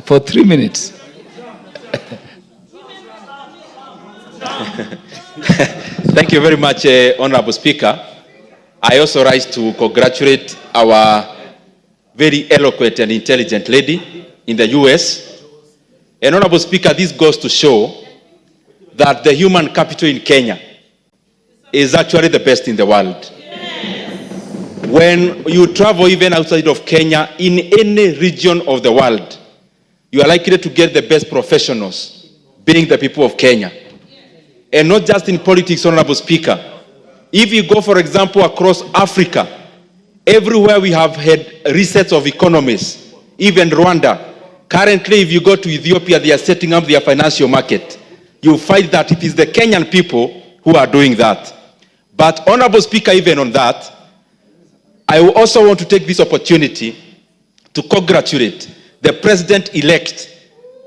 for 3 minutes. Thank you very much, Honorable Speaker. I also rise to congratulate our very eloquent and intelligent lady in the US. And Honorable Speaker, this goes to show that the human capital in Kenya is actually the best in the world. When you travel even outside of Kenya, in any region of the world, you are likely to get the best professionals, being the people of Kenya. And not just in politics, Honorable Speaker. If you go, for example, across Africa, everywhere we have had resets of economies, even Rwanda. Currently, if you go to Ethiopia, they are setting up their financial market. You find that it is the Kenyan people who are doing that. But, Honorable Speaker, even on that, I also want to take this opportunity to congratulate the President-elect,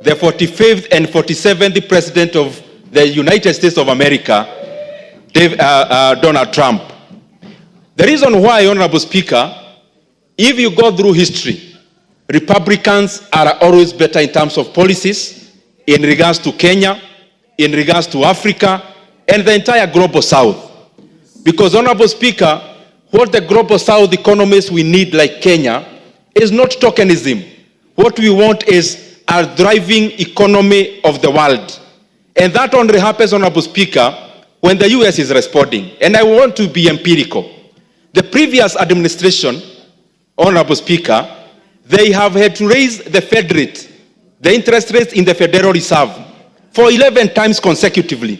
the 45th and 47th President of the United States of America, Donald Trump. The reason why, Honorable Speaker, if you go through history, Republicans are always better in terms of policies in regards to Kenya, in regards to Africa, and the entire global South. Because, Honorable Speaker, what the global South economies we need, like Kenya, is not tokenism. What we want is a thriving economy of the world. And that only happens, Honorable Speaker, when the US is responding. And I want to be empirical. The previous administration, Honorable Speaker, they have had to raise the Fed rate, the interest rate in the Federal Reserve, for 11 times consecutively,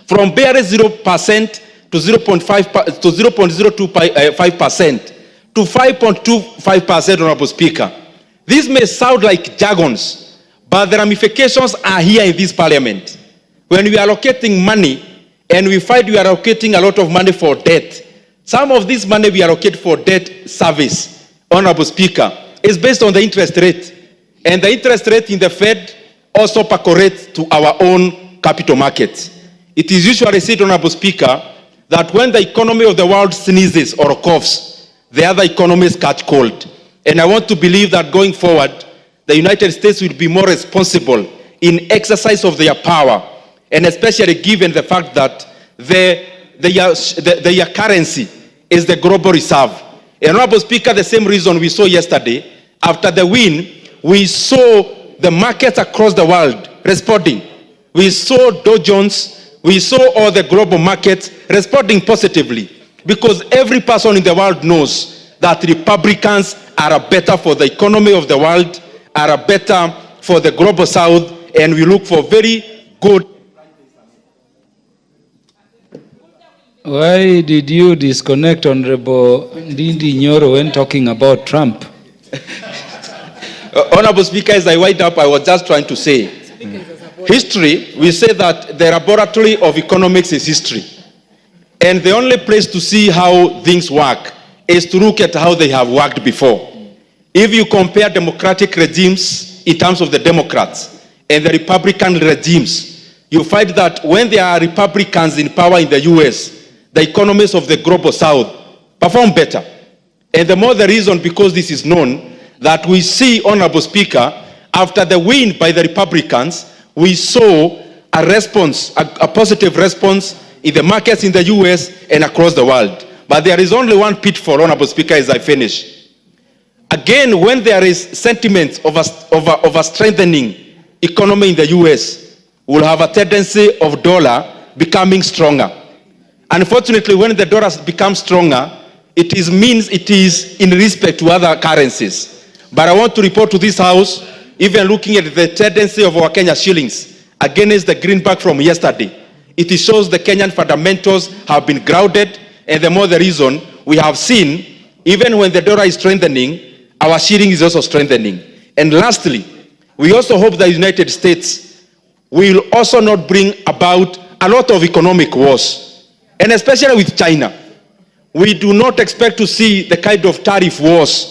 from barely 0% to 0.05% to 5.25%, Honorable Speaker. This may sound like jargons, but the ramifications are here in this parliament. When we are allocating money, and we find we are allocating a lot of money for debt, some of this money we allocate for debt service, Honorable Speaker, is based on the interest rate. And the interest rate in the Fed also percolates to our own capital markets. It is usually said, Honorable Speaker, that when the economy of the world sneezes or coughs, the other economies catch cold. And I want to believe that going forward, the United States will be more responsible in exercise of their power, and especially given the fact that their currency is the global reserve. And, Honorable Speaker, the same reason we saw yesterday, after the win, we saw the markets across the world responding. We saw Dow Jones, we saw all the global markets responding positively, because every person in the world knows that Republicans are better for the economy of the world, are better for the global South, and we look for very good. Why did you disconnect Honorable Ndindi Nyoro when talking about Trump? Honorable Speaker, as I wind up, I was just trying to say, history, we say that the laboratory of economics is history. And the only place to see how things work is to look at how they have worked before. If you compare democratic regimes in terms of the Democrats and the Republican regimes, you find that when there are Republicans in power in the US, the economies of the global South perform better. And the more the reason, because this is known, that we see, Honorable Speaker, after the win by the Republicans, we saw a response, a positive response in the markets in the US and across the world. But there is only one pitfall, Honorable Speaker, as I finish. Again, when there is sentiment of a strengthening economy in the US, we'll have a tendency of dollar becoming stronger. Unfortunately, when the dollar becomes stronger, it means it is in respect to other currencies. But I want to report to this House, even looking at the tendency of our Kenya shillings against the greenback from yesterday, it shows the Kenyan fundamentals have been grounded, and the more the reason we have seen, even when the dollar is strengthening, our shilling is also strengthening. And lastly, we also hope the United States will also not bring about a lot of economic wars, and especially with China. We do not expect to see the kind of tariff wars,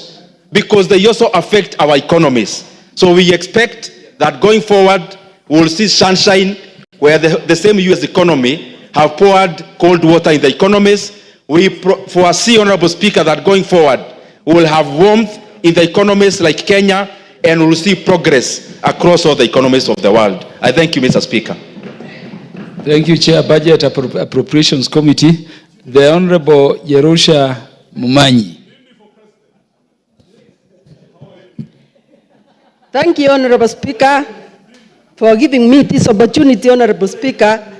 because they also affect our economies. So we expect that going forward, we'll see sunshine, where the same US economy have poured cold water in the economies. We foresee, Honorable Speaker, that going forward, we will have warmth in the economies like Kenya, and we will see progress across all the economies of the world. I thank you, Mr. Speaker. Thank you, Chair, Budget Appropriations Committee. The Honorable Jerusha Mumanyi. Thank you, Honorable Speaker, for giving me this opportunity, Honorable Speaker.